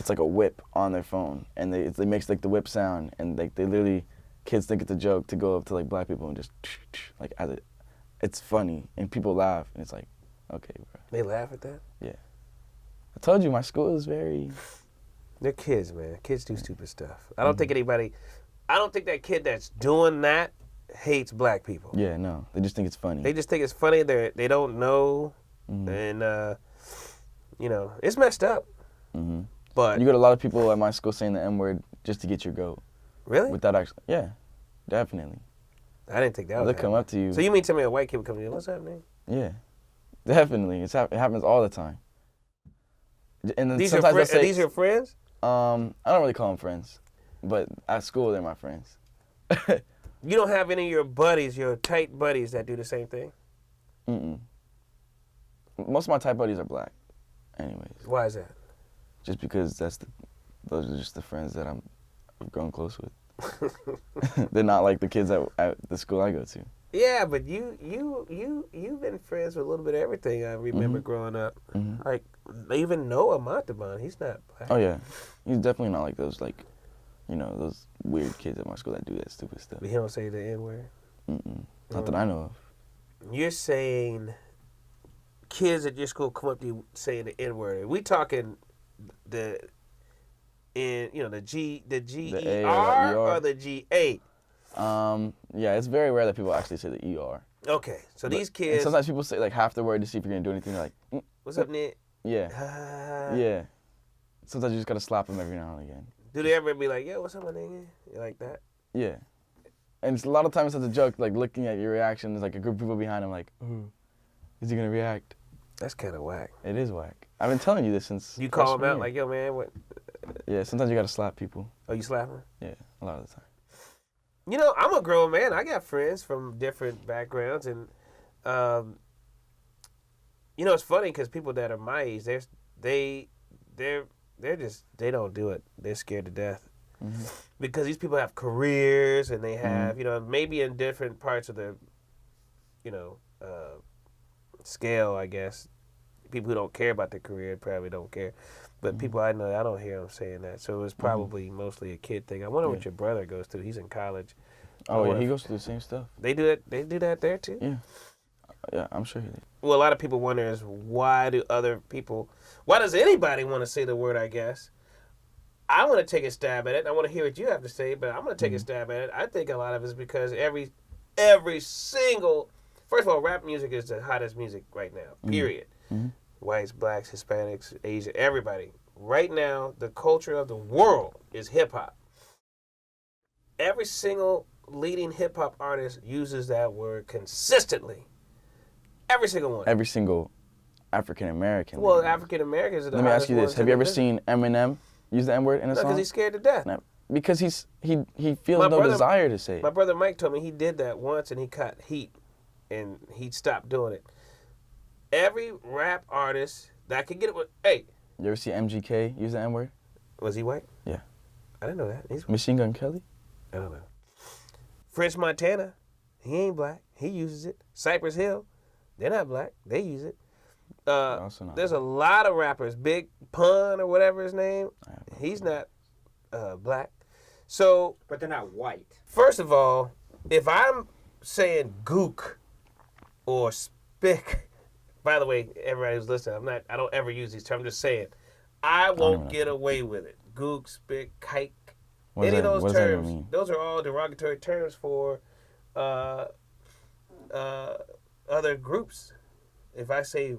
it's like a whip on their phone, and they makes like the whip sound, and like they literally, kids think it's a joke to go up to like black people and just like it's funny, and people laugh, and it's like, okay, bro. They laugh at that? Yeah. I told you my school is very. They're kids, man. Kids do stupid stuff. I don't think that kid that's doing that hates black people. Yeah, no. They just think it's funny. They just think it's funny. They don't know, and you know, it's messed up. Mm-hmm. But you got a lot of people at my school saying the N-word just to get your goat. Really? Without actually, yeah, definitely. I didn't think that was. They'll come up to you. So you mean tell me a white kid would come to you? What's happening? Yeah, definitely. It happens all the time. And then These sometimes are these your friends? I don't really call them friends, but at school they're my friends. You don't have any of your buddies, your tight buddies, that do the same thing? Mm-mm. Most of my tight buddies are black, anyways. Why is that? Just because those are just the friends that I've grown close with. They're not like the kids at the school I go to. Yeah, but you've been friends with a little bit of everything. I remember growing up. Mm-hmm. Like even Noah Montalban, he's not black. Oh yeah, he's definitely not like those those weird kids at my school that do that stupid stuff. But he don't say the N-word? Not that I know of. You're saying kids at your school come up to you saying the N-word. We talking the G-E-R or the G-A? Yeah, it's very rare that people actually say the E-R. Okay, so these kids... And sometimes people say like half the word to see if you're going to do anything. They're like, what's up, Nick? Yeah. Yeah. Sometimes you just got to slap them every now and again. Do they ever be like, yo, what's up, my nigga? You like that? Yeah. And it's a lot of times it's a joke, like looking at your reaction, there's like a group of people behind him like, is he going to react? That's kind of whack. It is whack. I've been telling you this since... You call them out like, yo, man, what? Yeah, sometimes you got to slap people. Oh, you slap them? Yeah, a lot of the time. You know, I'm a grown man. I got friends from different backgrounds, and you know, it's funny because people that are my age, they don't do it. They're scared to death because these people have careers and they have, you know, maybe in different parts of the, you know, scale, I guess. People who don't care about their career probably don't care. But people I know, I don't hear them saying that. So it's probably mostly a kid thing. I wonder what your brother goes through. He's in college. Oh, yeah, he goes through the same stuff. They do it. They do that there too? Yeah. Yeah, I'm sure he did. Well, a lot of people wonder is why does anybody want to say the word, I guess? I want to take a stab at it. I want to hear what you have to say, but I'm going to take a stab at it. I think a lot of it is because every single, first of all, rap music is the hottest music right now, period. Whites, blacks, Hispanics, Asian, everybody. Right now, the culture of the world is hip-hop. Every single leading hip-hop artist uses that word consistently. Every single one. Every single African-American. Well, African-Americans are the Let me ask you this. ones Have you ever seen Eminem use the N-word in a song? No, because he's scared to death. No, because he feels no desire to say it. My brother Mike told me he did that once and he caught heat and he stopped doing it. Every rap artist that could get it with, hey. You ever see MGK use the N-word? Was he white? Yeah. I didn't know that. He's Machine Gun Kelly? I don't know. French Montana, he ain't black. He uses it. Cypress Hill, they're not black. They use it. There's a lot of rappers. Big Pun or whatever his name, he's not black. So, but they're not white. First of all, if I'm saying gook or spick, by the way, everybody who's listening, I don't ever use these terms. I'm just saying, I won't get away with it. Gook, spick, kike, any of those terms. Those are all derogatory terms for other groups. If I say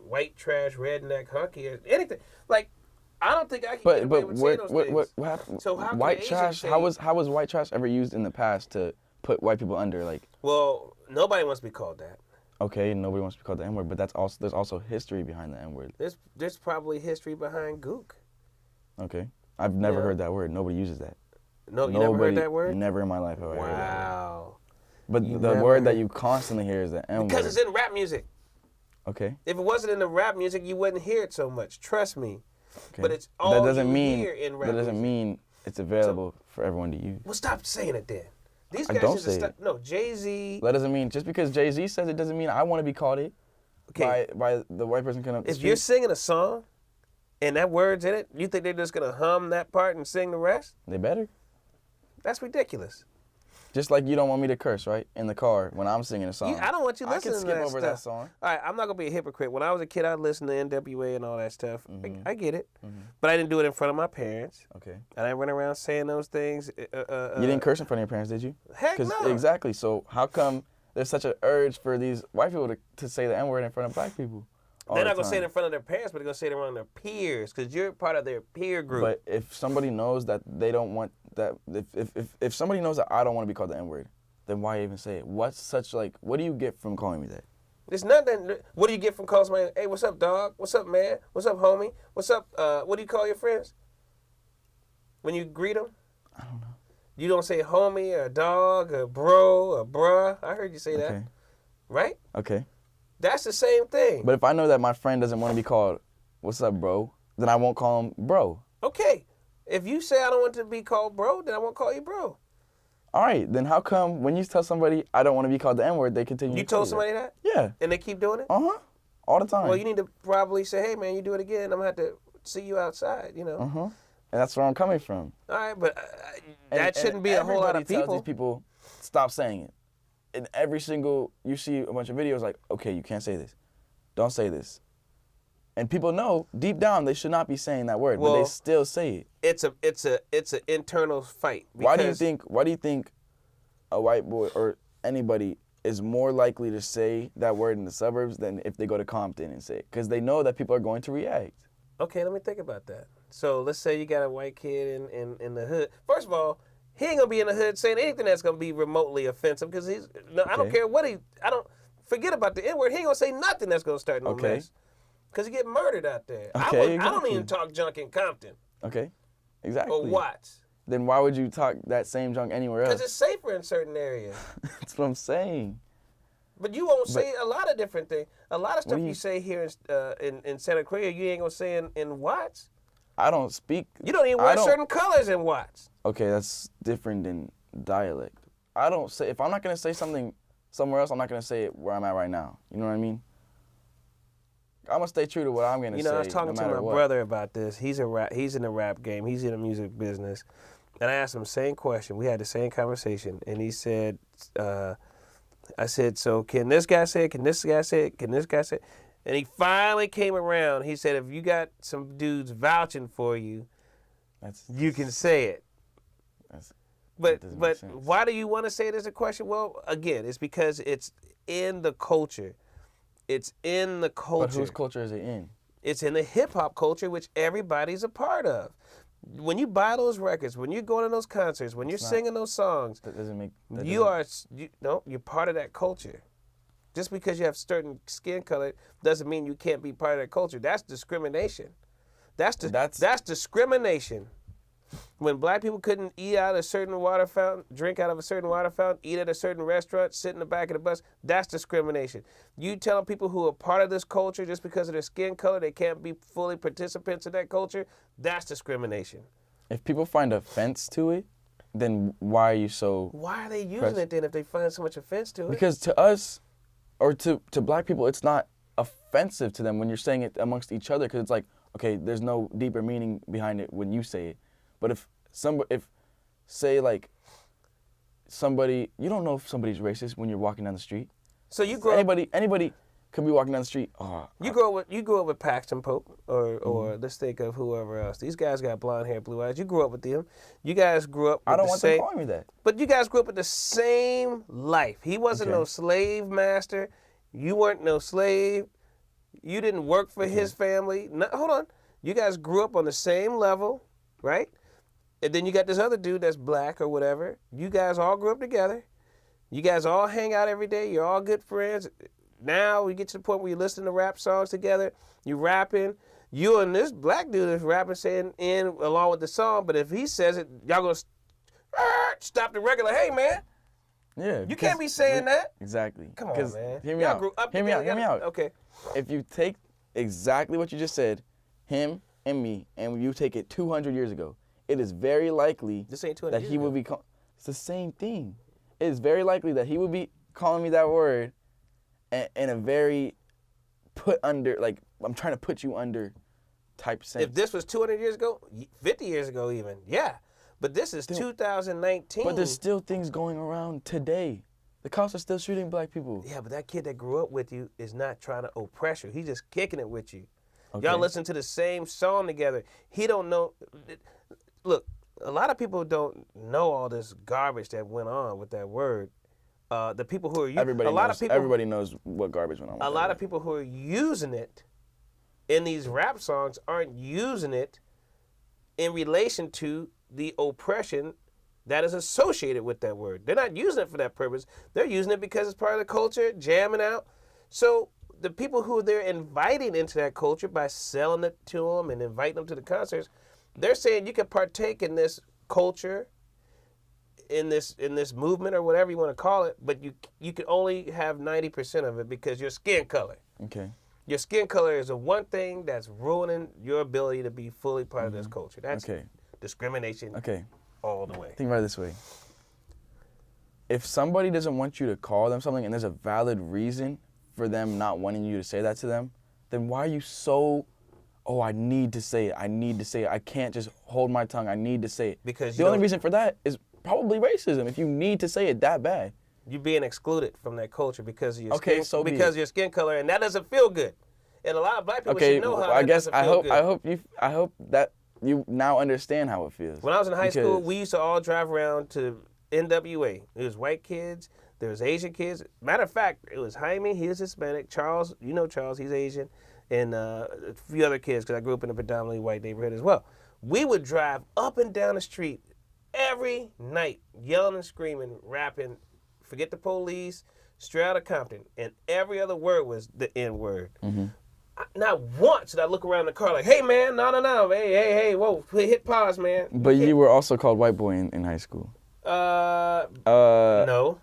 white trash, redneck, hunky, or anything, like I don't think I can get away with saying those things. What happened? So how white trash? How was white trash ever used in the past to put white people under? Like, well, nobody wants to be called that. Okay, nobody wants to be called the N-word, but there's also history behind the N-word. There's probably history behind gook. Okay, I've never heard that word. Nobody uses that. No, you never heard that word? Never in my life have I heard that word. Wow. But the word that you constantly hear is the N-word. Because it's in rap music. Okay. If it wasn't in the rap music, you wouldn't hear it so much. Trust me. Okay. But it's all hear in rap music. That doesn't mean it's available for everyone to use. Well, stop saying it then. These guys don't should say stop. No, Jay-Z. That doesn't mean, just because Jay-Z says it doesn't mean I want to be called it by the white person coming up the street. If you're singing a song and that word's in it, you think they're just gonna hum that part and sing the rest? They better. That's ridiculous. Just like you don't want me to curse, right? In the car when I'm singing a song. I don't want you listening to that I can skip over stuff. that song. All right, I'm not gonna be a hypocrite. When I was a kid, I listened to NWA and all that stuff. Mm-hmm. I get it, but I didn't do it in front of my parents. Okay. And I went around saying those things. You didn't curse in front of your parents, did you? Heck no. Exactly. So how come there's such an urge for these white people to say the N-word in front of black people? They're not going to say it in front of their parents, but they're going to say it around their peers because you're part of their peer group. But if somebody knows that they don't want that, if somebody knows that I don't want to be called the N-word, then why even say it? What do you get from calling me that? It's nothing. What do you get from calling somebody, hey, what's up, dog? What's up, man? What's up, homie? What's up? What do you call your friends when you greet them? I don't know. You don't say homie or dog or bro or bruh. I heard you say that. Okay. Right? Okay. That's the same thing. But if I know that my friend doesn't want to be called, what's up, bro, then I won't call him bro. Okay. If you say I don't want to be called bro, then I won't call you bro. All right. Then how come when you tell somebody I don't want to be called the N-word, they continue You to call told somebody that? Yeah. And they keep doing it? Uh-huh. All the time. Well, you need to probably say, hey, man, you do it again, I'm going to have to see you outside, you know? Uh-huh. And that's where I'm coming from. All right, but that shouldn't be a whole lot of Everybody tells people. these people, stop saying it. In every single, you see a bunch of videos like, okay, you can't say this. Don't say this. And people know deep down they should not be saying that word, but they still say it. It's an internal fight. Why do you think a white boy or anybody is more likely to say that word in the suburbs than if they go to Compton and say it? Because they know that people are going to react. Okay, let me think about that. So let's say you got a white kid in the hood. First of all, he ain't gonna be in the hood saying anything that's gonna be remotely offensive because I don't care what forget about the N-word. He ain't gonna say nothing that's gonna start no mess. Because he get murdered out there. Okay, I don't even talk junk in Compton. Okay, exactly. Or Watts. Then why would you talk that same junk anywhere else? Because it's safer in certain areas. That's what I'm saying. But you won't say a lot of different things. A lot of stuff you say here in Santa Cruz, you ain't gonna say in Watts. I don't speak. You don't even wear certain colors in Watts. Okay, that's different than dialect. I don't say, if I'm not gonna say something somewhere else, I'm not gonna say it where I'm at right now. You know what I mean? I'm gonna stay true to what I'm gonna say. You know, I was talking to my brother about this. He's in the rap game. He's in the music business. And I asked him the same question. We had the same conversation. And he said, I said, so can this guy say it? Can this guy say it? Can this guy say it? And he finally came around. He said, if you got some dudes vouching for you, you can say it. But why do you want to say it as a question? Well, again, it's because it's in the culture. It's in the culture. But whose culture is it in? It's in the hip-hop culture, which everybody's a part of. When you buy those records, when you're going to those concerts, when you're singing those songs, you're part of that culture. Just because you have certain skin color doesn't mean you can't be part of that culture. That's discrimination. That's discrimination. When black people couldn't eat out of a certain water fountain, drink out of a certain water fountain, eat at a certain restaurant, sit in the back of the bus, that's discrimination. You telling people who are part of this culture just because of their skin color, they can't be fully participants in that culture, that's discrimination. If people find offense to it, then why are you so... Why are they using it then if they find so much offense to it? Because to us, or to black people, it's not offensive to them when you're saying it amongst each other, because it's like, okay, there's no deeper meaning behind it when you say it. But say like somebody, you don't know if somebody's racist when you're walking down the street. So you grow anybody could be walking down the street. You grew up with Paxton Pope or let's think of whoever else. These guys got blonde hair, blue eyes. You grew up with them. You guys grew up with I don't want them calling me that. But you guys grew up with the same life. He wasn't no slave master. You weren't no slave. You didn't work for his family. No, hold on. You guys grew up on the same level, right? And then you got this other dude that's black or whatever. You guys all grew up together. You guys all hang out every day. You're all good friends. Now we get to the point where you listen to rap songs together. You rapping. You and this black dude is rapping, saying in along with the song. But if he says it, y'all gonna stop the record like, hey man. Yeah. You can't be saying that. Exactly. Come on, man. Hear me out. Hear me out. Okay. If you take exactly what you just said, him and me, and you take it 200 years ago, it is very likely that he would be. It's the same thing. It is very likely that he would be calling me that word, in a very put under, like I'm trying to put you under type sense. If this was 200 years ago, 50 years ago even, yeah. But this is 2019. But there's still things going around today. The cops are still shooting black people. Yeah, but that kid that grew up with you is not trying to oppress you. He's just kicking it with you. Okay. Y'all listen to the same song together. He don't know. Look, a lot of people don't know all this garbage that went on with that word. The people who are everybody knows what garbage went on. A lot of people who are using it in these rap songs aren't using it in relation to the oppression that is associated with that word. They're not using it for that purpose. They're using it because it's part of the culture, jamming out. So the people who they're inviting into that culture by selling it to them and inviting them to the concerts, they're saying you can partake in this culture, in this movement or whatever you want to call it, but you can only have 90% of it because your skin color. Okay. Your skin color is the one thing that's ruining your ability to be fully part of this culture. That's discrimination all the way. Think about it this way. If somebody doesn't want you to call them something and there's a valid reason for them not wanting you to say that to them, then why are you so, I need to say it, I can't just hold my tongue, I need to say it. Because the only reason for that is probably racism, if you need to say it that bad. You're being excluded from that culture because of your your skin color, and that doesn't feel good. And a lot of black people should know how doesn't feel good. I hope that you now understand how it feels. When I was in high school, we used to all drive around to NWA. It was white kids, there was Asian kids. Matter of fact, it was Jaime, he was Hispanic. Charles, you know Charles, he's Asian. And a few other kids, because I grew up in a predominantly white neighborhood as well. We would drive up and down the street every night, yelling and screaming, rapping, forget the police, straight out of Compton. And every other word was the N-word. Mm-hmm. Not once did I look around the car like, hey, man, no, hey, whoa, hit pause, man. But you were also called white boy in high school. No.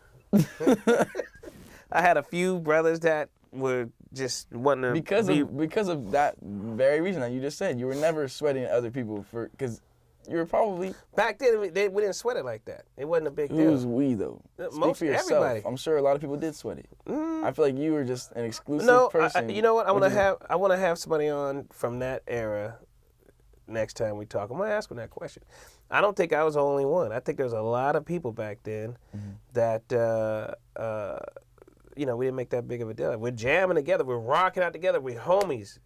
I had a few brothers that were just wanting to because of that very reason that you just said. You were never sweating at other people because you were probably... Back then, we didn't sweat it like that. It wasn't a big deal. Who's we, though? Speak for yourself. Everybody. I'm sure a lot of people did sweat it. I feel like you were just an exclusive person. You know what? I want to have somebody on from that era next time we talk. I'm going to ask them that question. I don't think I was the only one. I think there's a lot of people back then that, we didn't make that big of a deal. We're jamming together. We're rocking out together. We're homies.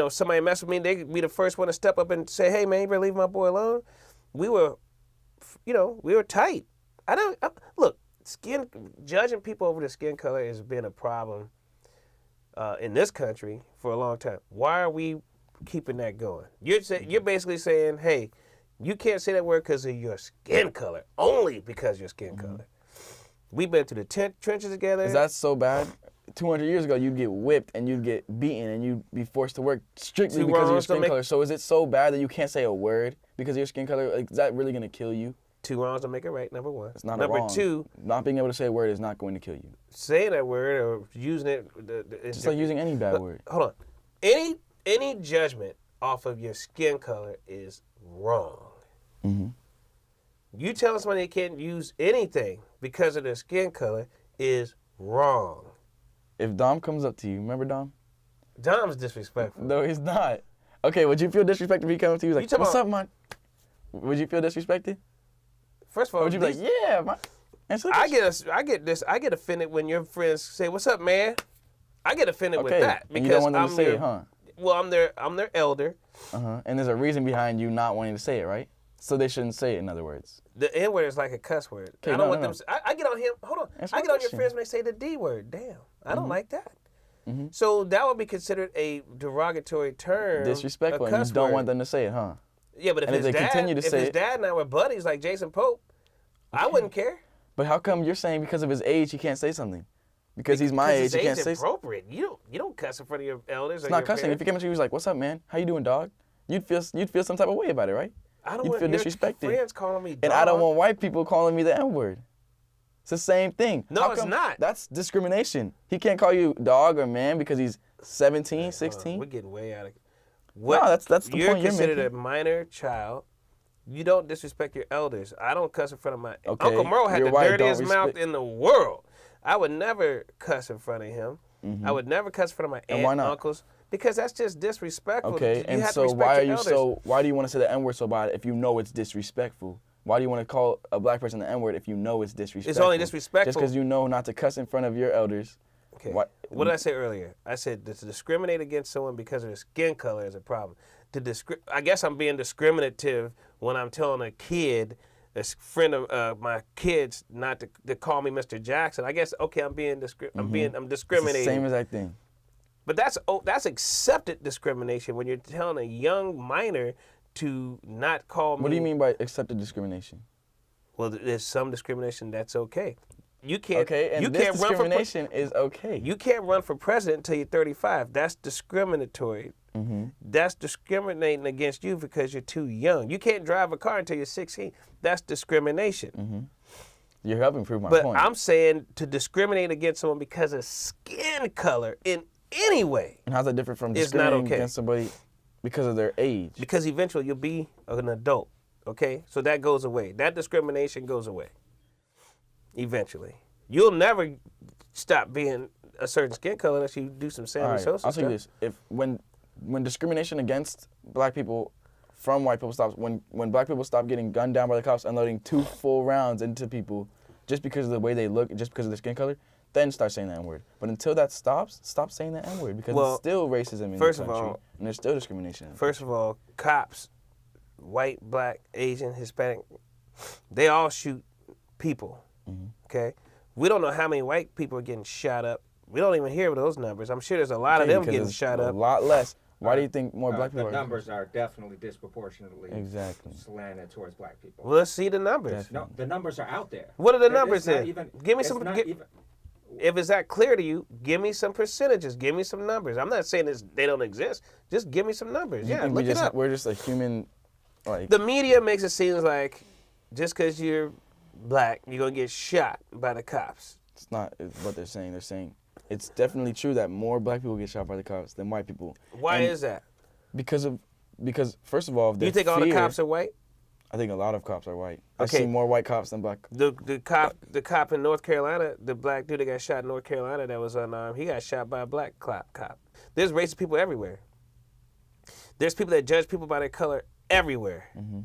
Somebody mess with me, they'd be the first one to step up and say, hey, man, you better leave my boy alone. We were tight. Judging people over their skin color has been a problem in this country for a long time. Why are we keeping that going? You're basically saying, hey, you can't say that word because of your skin color, only because of your skin color. We've been through the trenches together. Is that so bad? 200 years ago, you'd get whipped and you'd get beaten and you'd be forced to work strictly because of your skin color. So is it so bad that you can't say a word because of your skin color? Like, is that really going to kill you? 2 wrongs don't make it right, number one. It's not number a wrong. 2, not being able to say a word is not going to kill you. Saying that word or using it... It's like using any bad word. Hold on. Any judgment off of your skin color is wrong. Mm-hmm. You telling somebody they can't use anything because of their skin color is wrong. If Dom comes up to you, remember Dom? Dom's disrespectful. No, he's not. Okay, would you feel disrespected if he comes up to you? He's like, what's up, man? Would you feel disrespected? First of all, or would you be like, yeah, man? I get offended when your friends say, what's up, man? I get offended with that. Because you don't want them to say it, huh? Well, I'm their elder. And there's a reason behind you not wanting to say it, right? So they shouldn't say it, in other words. The N word is like a cuss word. I don't want them. I get on him. Hold on. I get on your friends when they say the D word. Damn, I don't like that. Mm-hmm. So that would be considered a derogatory term. Disrespectful, and you don't want them to say it, huh? Yeah, but if his dad and I were buddies like Jason Pope, I wouldn't care. But how come you're saying because of his age he can't say something? Because he's my age, he can't say something. Appropriate. You don't cuss in front of your elders. It's not cussing. Parents. If he came up to you, he was like, "What's up, man? How you doing, dog?" You'd feel some type of way about it, right? You'd feel disrespected. Friends calling me dog. And I don't want white people calling me the N-word. It's the same thing. No, it's not. That's discrimination. He can't call you dog or man because he's 17, 16. We're getting way out of it. No, that's the point you're making. You're considered a minor child. You don't disrespect your elders. I don't cuss in front of my... Okay, Uncle Merle had the dirtiest mouth in the world. I would never cuss in front of him. Mm-hmm. I would never cuss in front of my aunt and uncles Because that's just disrespectful. Okay, You and have so to respect why your elders. why do you want to say the N-word so bad if you know it's disrespectful? Why do you want to call a black person the N-word if you know it's disrespectful? It's only disrespectful. Just because you know not to cuss in front of your elders. Okay. What did I say earlier? I said to discriminate against someone because of their skin color is a problem. I guess I'm being discriminative when I'm telling a kid, a friend of my kids, not to call me Mr. Jackson. I guess okay, I'm discriminating. It's the same exact thing. But that's accepted discrimination when you're telling a young minor to not call me. What do you mean by accepted discrimination? Well, there's some discrimination that's okay. You can't. Okay, and you this can't discrimination is okay. You can't run for president until you're 35. That's discriminatory. Mm-hmm. That's discriminating against you because you're too young. You can't drive a car until you're 16. That's discrimination. Mm-hmm. You're helping prove my but point. But I'm saying to discriminate against someone because of skin color in any way. And how's that different from discriminating against somebody because of their age? Because eventually you'll be an adult. Okay, so that goes away. That discrimination goes away. Eventually, you'll never stop being a certain skin color unless you do some Sammy Sosa I'll stuff. say this: when discrimination against black people from white people stops, when black people stop getting gunned down by the cops and loading 2 full rounds into people just because of the way they look, just because of their skin color, then start saying the N-word. But until that stops, stop saying the N-word because it's still racism in the country, and there's still discrimination. First of all, cops, white, black, Asian, Hispanic, they all shoot people. Mm-hmm. Okay, we don't know how many white people are getting shot up. We don't even hear those numbers. I'm sure there's a lot of them getting shot up. A lot less. Why do you think more black people? The numbers are definitely disproportionately exactly slanted towards black people. Well, let's see the numbers. Definitely. No, the numbers are out there. What are the numbers then? Give me some. If it's that clear to you, give me some percentages. Give me some numbers. I'm not saying they don't exist. Just give me some numbers. Yeah, look it up. We're just a human. Like the media makes it seem like just because you're black, you're gonna get shot by the cops. It's not what they're saying. They're saying it's definitely true that more black people get shot by the cops than white people. Why is that? Because first of all, you think all the cops are white? I think a lot of cops are white. Okay. I see more white cops than black. The cop in North Carolina, the black dude that got shot in North Carolina that was unarmed, he got shot by a black cop. There's racist people everywhere. There's people that judge people by their color everywhere. Mm-hmm.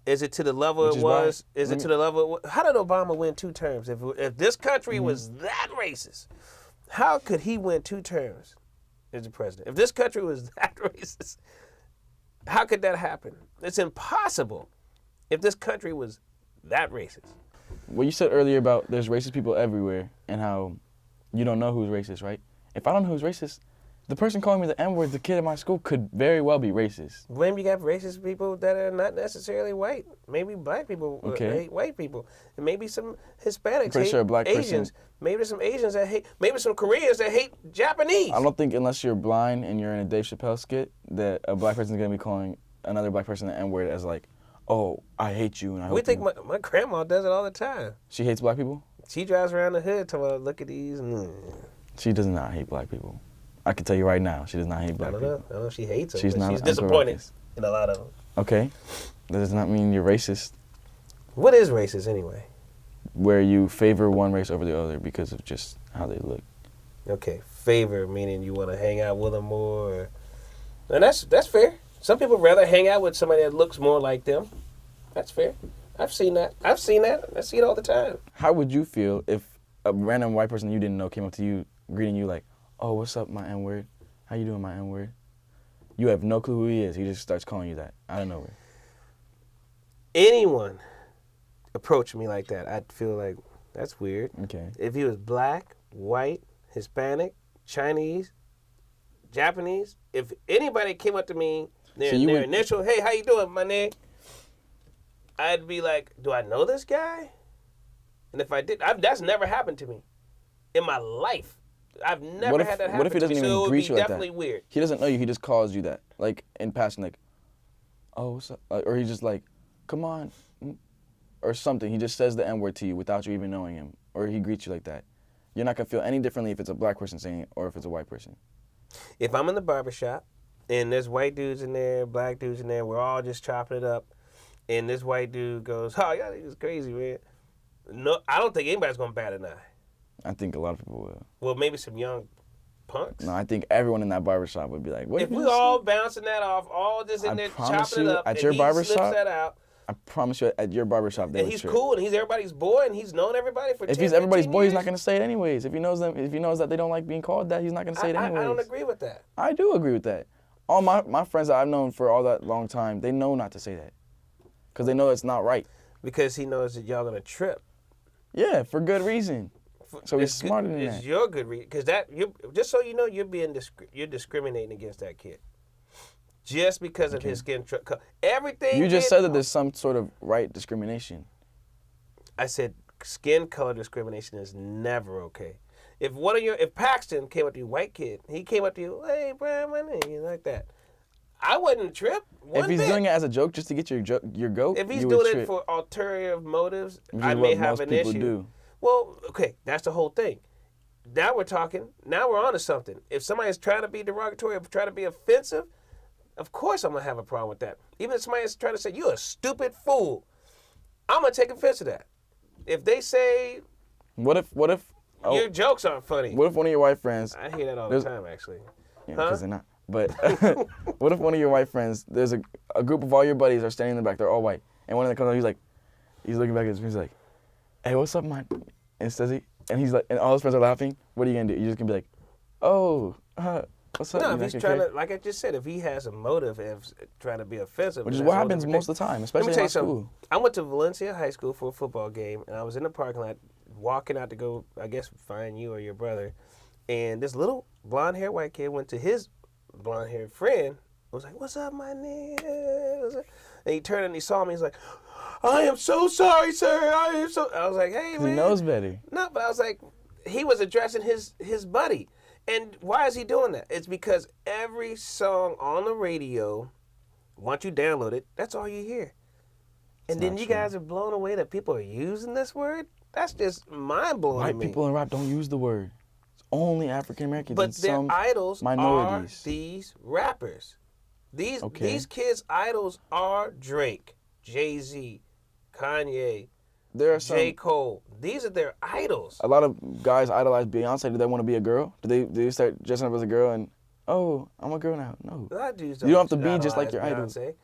Is it to the level it was? Is it to the level? How did Obama win 2 terms? If this country was that racist, how could he win 2 terms as the president? If this country was that racist, how could that happen? It's impossible. If this country was that racist. What you said earlier about there's racist people everywhere and how you don't know who's racist, right? If I don't know who's racist, the person calling me the N-word, the kid at my school, could very well be racist. Maybe you got racist people that are not necessarily white. Maybe black people hate white people. And maybe some Hispanics hate sure a black Asians. Maybe there's some Asians that hate, maybe some Koreans that hate Japanese. I don't think unless you're blind and you're in a Dave Chappelle skit that a black person's going to be calling another black person the N-word as like, oh, I hate you and I hope we think my grandma does it all the time. She hates black people? She drives around the hood talking about, look at these. She does not hate black people. I can tell you right now, she does not hate black people. I don't know if she hates them, she's disappointed in a lot of them. Okay. That does not mean you're racist. What is racist anyway? Where you favor one race over the other because of just how they look. Okay, favor meaning you want to hang out with them more. And that's fair. Some people rather hang out with somebody that looks more like them. That's fair. I've seen that. I see it all the time. How would you feel if a random white person you didn't know came up to you, greeting you like, oh, what's up, my N-word? How you doing, my N-word? You have no clue who he is. He just starts calling you that out of nowhere. Anyone approach me like that, I'd feel like, that's weird. Okay. If he was black, white, Hispanic, Chinese, Japanese, if anybody came up to me, their initial, hey, how you doing, my nigga? I'd be like, do I know this guy? And if I did, that's never happened to me in my life. I've never had that happen. What if he doesn't even greet you like that? Definitely weird. He doesn't know you. He just calls you that, like in passing, like, "Oh, what's up?" Or he's just like, "Come on," or something. He just says the N-word to you without you even knowing him, or he greets you like that. You're not gonna feel any differently if it's a black person saying it or if it's a white person. If I'm in the barbershop and there's white dudes in there, black dudes in there, we're all just chopping it up, and this white dude goes, "Oh, y'all niggas crazy, man." No, I don't think anybody's gonna bat an eye. I think a lot of people will. Well, maybe some young punks. No, I think everyone in that barbershop would be like, what If you we just all said? bouncing that off, all just in I there promise chopping it you, up, at and your he barbershop, slips that out, I promise you, at your barbershop, they and would he's trip. cool, and he's everybody's boy, and he's known everybody for 10, If he's everybody's 15 boy, he's not years. gonna say it anyways. If he knows them, if he knows that they don't like being called that, he's not gonna say it anyways. I don't agree with that. I do agree with that. All my friends that I've known for all that long time, they know not to say that, because they know it's not right. Because he knows that y'all gonna trip. Yeah, for good reason. So he's smarter than It's that. your good reason, because just so you know, you're discriminating against that kid, just because of his skin color. Everything. You just said that there's some sort of right discrimination. I said skin color discrimination is never okay. If Paxton came up to you, white kid, he came up to you, hey, Brian, my name, like that, I wouldn't trip. If he's doing it as a joke just to get your goat, if he's you would doing trip. it for ulterior motives, Which is I what may have most an people issue. do. Well, okay, that's the whole thing. Now we're talking. Now we're on to something. If somebody's trying to be derogatory or trying to be offensive, of course I'm going to have a problem with that. Even if somebody's trying to say, you're a stupid fool, I'm going to take offense to that. If they say, What if your jokes aren't funny. what if one of your white friends, I hear that all the time, actually. yeah, because they're not, but what if one of your white friends, there's a group of all your buddies are standing in the back, they're all white, and one of them comes up, he's looking back at his friends, he's like, hey, what's up, man? And says he, and he's like, and all his friends are laughing. What are you gonna do? You're just gonna be like, oh, what's up? No, You if he's like, trying okay? to, like I just said, if he has a motive of trying to be offensive. Which is that's what a whole happens different most thing. of the time, Let especially me in tell my you something. school. I went to Valencia High School for a football game, and I was in the parking lot walking out to go, I guess, find you or your brother. And this little blonde-haired white kid went to his blonde-haired friend, was like, what's up, my nigga? What's up? And he turned and he saw me, he's like, I am so sorry, sir. I was like, hey, man. He knows better. No, but I was like, he was addressing his buddy. And why is he doing that? It's because every song on the radio, once you download it, that's all you hear. And then not you true. guys are blown away that people are using this word? That's just mind-blowing to White me. people in rap don't use the word. It's only African Americans But and their some idols minorities. are these rappers. These Okay. kids' idols are Drake, Jay-Z, Kanye, There are some. J. Cole. These are their idols. A lot of guys idolize Beyonce. Do they want to be a girl? Do they start dressing up as a girl and, oh, I'm a girl now? No. A lot of dudes You don't have to be just like idolize your idol. Beyonce.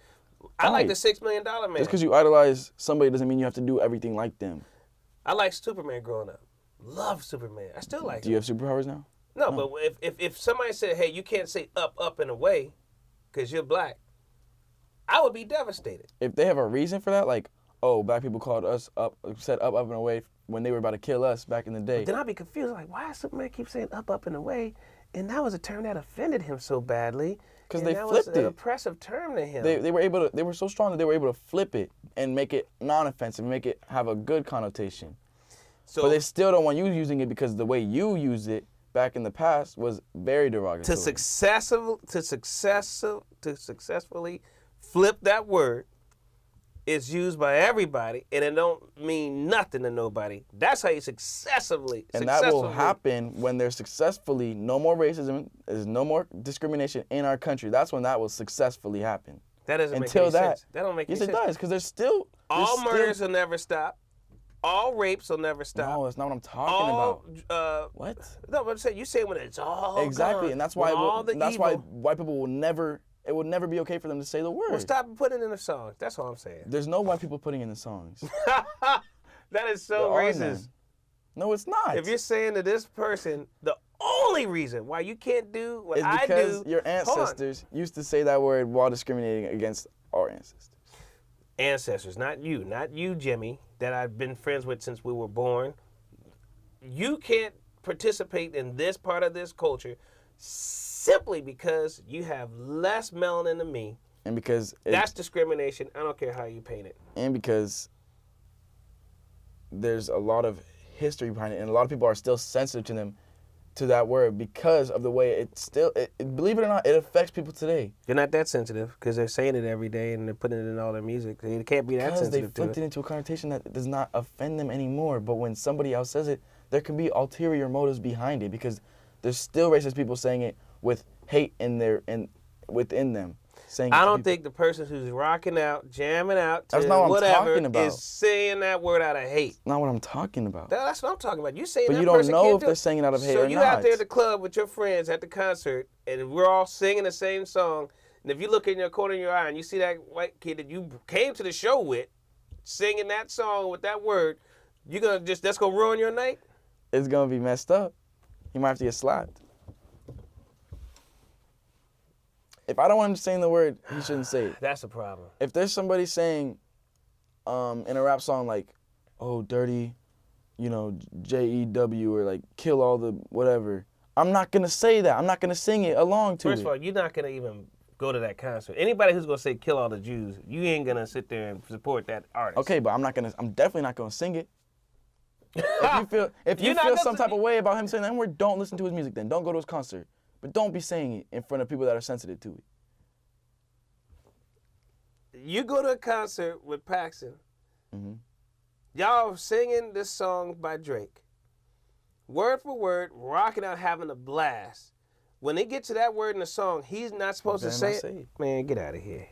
I like Right. the $6 Million Man. Just because you idolize somebody doesn't mean you have to do everything like them. I like Superman growing up. Love Superman. I still like Do him. you have superpowers now? No, but if somebody said, hey, you can't say up and away because you're black, I would be devastated. If they have a reason for that, like, oh, black people called us up, said up and away when they were about to kill us back in the day. Then I'd be confused, like, why does Superman keep saying up and away? And that was a term that offended him so badly. 'Cause and they that flipped was an it. oppressive term to him. They were so strong that they were able to flip it and make it non-offensive, make it have a good connotation. so But they still don't want you using it because the way you used it back in the past was very derogatory. to successfully flip that word is used by everybody, and it don't mean nothing to nobody. That's how you successfully. And that will happen when there's successfully no more racism, there's no more discrimination in our country. That's when that will successfully happen. That doesn't make Until any that, sense. That don't make yes, any it sense. does, because there's still All there's murders still, will never stop. All rapes will never stop. No, that's not what I'm talking about. What? No, but I'm saying you say when it's all Exactly, gone, and that's why when all the that's evil, why white people will never. It would never be okay for them to say the word. Well, stop putting it in the songs. That's all I'm saying. There's no white people putting in the songs. That is so There are racist. none. No, it's not. If you're saying to this person, the only reason why you can't do what it's I because do, your hold on. ancestors used to say that word while discriminating against our ancestors. Ancestors, not you, Jimmy, that I've been friends with since we were born. You can't participate in this part of this culture simply because you have less melanin than me. And because That's discrimination. I don't care how you paint it. and because there's a lot of history behind it, and a lot of people are still sensitive to that word because of the way believe it or not, it affects people today. They're not that sensitive because they're saying it every day and they're putting it in all their music. They can't be that Because they sensitive to flipped it into a connotation that does not offend them anymore. But when somebody else says it, there can be ulterior motives behind it because there's still racist people saying it with hate within them. saying it I to don't people. think the person who's rocking out, jamming out to That's not what I'm whatever talking about. is saying that word out of hate. Not what I'm talking about. That's what I'm talking about. You saying But that you don't person know can't if do they're it. saying it out of hate so or you not. out there at the club with your friends at the concert, and we're all singing the same song. And if you look in your corner of your eye and you see that white kid that you came to the show with, singing that song with that word, that's gonna ruin your night. It's gonna be messed up. He might have to get slapped. If I don't want him saying the word, he shouldn't say it. That's a problem. If there's somebody saying, in a rap song like, "Oh, dirty," JEW, or like "kill all the whatever," I'm not gonna say that. I'm not gonna sing it along to First it. of all, you're not gonna even go to that concert. Anybody who's gonna say "kill all the Jews," you ain't gonna sit there and support that artist. Okay, but I'm definitely not gonna sing it. If you You're not feel gonna some sing type of way about him saying that word, don't listen to his music then. Don't go to his concert. But don't be saying it in front of people that are sensitive to it. You go to a concert with Paxton. Mhm. Y'all singing this song by Drake. Word for word, rocking out, having a blast. When they get to that word in the song, he's not supposed to Better say not it. say it. Man, get out of here.